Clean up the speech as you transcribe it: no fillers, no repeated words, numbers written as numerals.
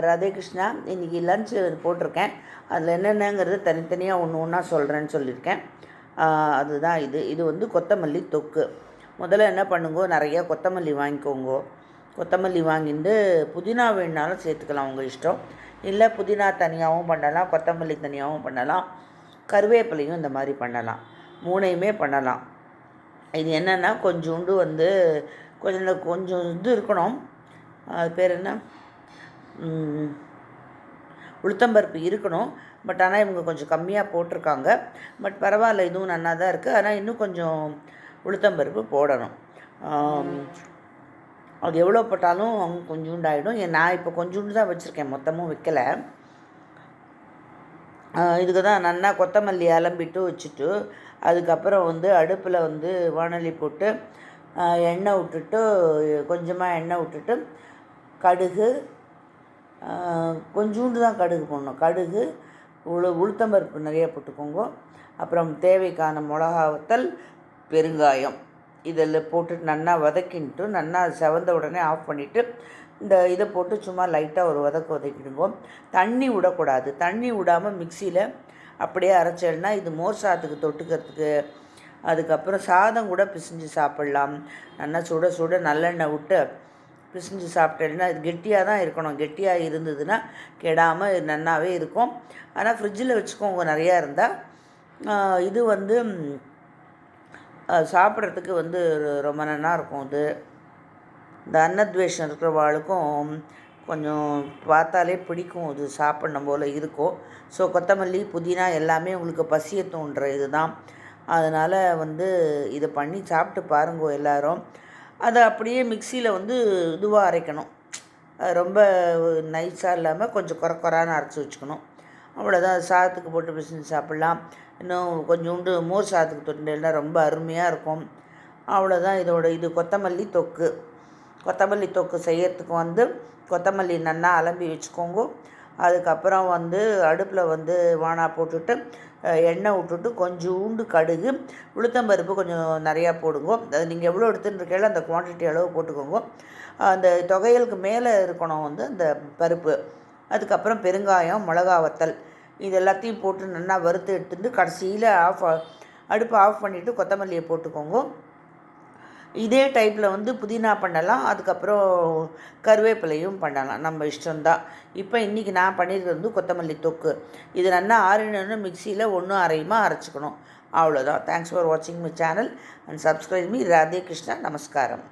ராதே கிருஷ்ணா. இன்றைக்கி லன்ச் போட்டிருக்கேன். அதில் என்னென்னங்கிறது தனித்தனியாக ஒன்று ஒன்றா சொல்கிறேன்னு சொல்லியிருக்கேன். அதுதான் இது வந்து கொத்தமல்லி தொக்கு. முதல்ல என்ன பண்ணுங்கோ, நிறையா கொத்தமல்லி வாங்கிக்கோங்கோ. கொத்தமல்லி வாங்கிட்டு புதினா வேணுனாலும் சேர்த்துக்கலாம், உங்கள் இஷ்டம். இல்லை புதினா தனியாகவும் பண்ணலாம், கொத்தமல்லி தனியாகவும் பண்ணலாம், கருவேப்பிலையும் இந்த மாதிரி பண்ணலாம், மூணையுமே பண்ணலாம். இது என்னென்னா கொஞ்சோண்டு வந்து கொஞ்சம் இது இருக்கணும், அது பேர் என்ன, உளுத்தம்பருப்பு இருக்கணும். பட் ஆனால் இவங்க கொஞ்சம் கம்மியாக போட்டிருக்காங்க. பட் பரவாயில்ல, இதுவும் நல்லா தான் இருக்குது. ஆனால் இன்னும் கொஞ்சம் உளுத்தம்பருப்பு போடணும். அது எவ்வளோ போட்டாலும் கொஞ்சோண்டாயிடும். நான் இப்போ கொஞ்சோண்டு தான் வச்சுருக்கேன், மொத்தமும் வைக்கலை. இதுக்கு தான் நல்லா கொத்தமல்லி அலம்பிட்டு வச்சுட்டு அதுக்கப்புறம் வந்து அடுப்பில் வந்து வாணலி போட்டு எண்ணெய் விட்டுட்டு, கொஞ்சமாக எண்ணெய் விட்டுட்டு கடுகு, கொஞ்சோண்டு தான் கடுகு போடணும். கடுகு, உளுத்தம்பருப்பு நிறைய போட்டுக்கோங்க. அப்புறம் தேவைக்கான மிளகா வத்தல், பெருங்காயம் இதில் போட்டுட்டு நல்லா வதக்கின்ட்டு நல்லா செவந்த உடனே ஆஃப் பண்ணிவிட்டு இந்த இதை போட்டு சும்மா லைட்டாக ஒரு வதக்கிடுங்க. தண்ணி விடக்கூடாது. தண்ணி விடாமல் மிக்சியில் அப்படியே அரைச்சேன்னா இது மோர் சாதத்துக்கு தொட்டுக்கிறதுக்கு, அதுக்கப்புறம் சாதம் கூட பிசைஞ்சு சாப்பிட்லாம். நல்லா சுட சுட நல்லெண்ணெய் விட்டு பிசைஞ்சு சாப்பிட்டேன்னா இது கெட்டியாக தான் இருக்கணும். கெட்டியாக இருந்ததுன்னா கெடாமல் நல்லாவே இருக்கும். ஆனால் ஃப்ரிட்ஜில் வச்சுக்கோங்க நிறையா இருந்தால். இது வந்து சாப்பிட்றதுக்கு வந்து ரொம்ப நல்லா இருக்கும். இது இந்த அன்னத்வேஷம் இருக்கிறவாளுக்கும் கொஞ்சம் பார்த்தாலே பிடிக்கும், இது சாப்பிட்ணும் போல் இருக்கும். ஸோ கொத்தமல்லி புதினா எல்லாமே உங்களுக்கு பசியை தூண்டுற இது தான். அதனால் வந்து இதை பண்ணி சாப்பிட்டு பாருங்கோ எல்லோரும். அதை அப்படியே மிக்சியில் வந்து இதுவாக அரைக்கணும், ரொம்ப நைஸாக இல்லாமல் கொஞ்சம் குறைன்னு அரைச்சி வச்சுக்கணும். அவ்வளோதான். சாதத்துக்கு போட்டு பிசைஞ்சு சாப்பிட்லாம். இன்னும் கொஞ்சோண்டு மோர் சாதத்துக்கு தொட்டுனா ரொம்ப அருமையாக இருக்கும். அவ்வளோதான். இது கொத்தமல்லி தொக்கு. கொத்தமல்லி தொக்கு செய்யறதுக்கு வந்து கொத்தமல்லி நல்லா அலம்பி வச்சுக்கோங்க. அதுக்கப்புறம் வந்து அடுப்பில் வந்து வானா போட்டுட்டு எண்ணெய் விட்டுட்டு கொஞ்சோண்டு கடுகு, உளுத்தம்பருப்பு கொஞ்சம் நிறையா போடுங்க. அது நீங்கள் எவ்வளோ எடுத்துட்டுருக்கீங்களோ அந்த குவான்டிட்டி அளவு போட்டுக்கோங்க. அந்த தொகையலுக்கு மேலே இருக்கணும் வந்து அந்த பருப்பு. அதுக்கப்புறம் பெருங்காயம், மிளகா வத்தல் இது எல்லாத்தையும் போட்டு நல்லா வறுத்து எடுத்துட்டு கடைசியில் அடுப்பை ஆஃப் பண்ணிவிட்டு கொத்தமல்லியை போட்டுக்கோங்க. இதே டைப்பில் வந்து புதினா பண்ணலாம், அதுக்கப்புறம் கருவேப்பிலையும் பண்ணலாம், நம்ம இஷ்டம்தான். இப்போ இன்றைக்கி நான் பண்ணியிருக்கிறது வந்து கொத்தமல்லி தொக்கு. இது நல்லா ஆறினு மிக்சியில் 1/2 அரைச்சிக்கணும். அவ்வளோதான். தேங்க்ஸ் ஃபார் வாட்சிங் my channel and subscribe me. Radhe Krishna. நமஸ்காரம்.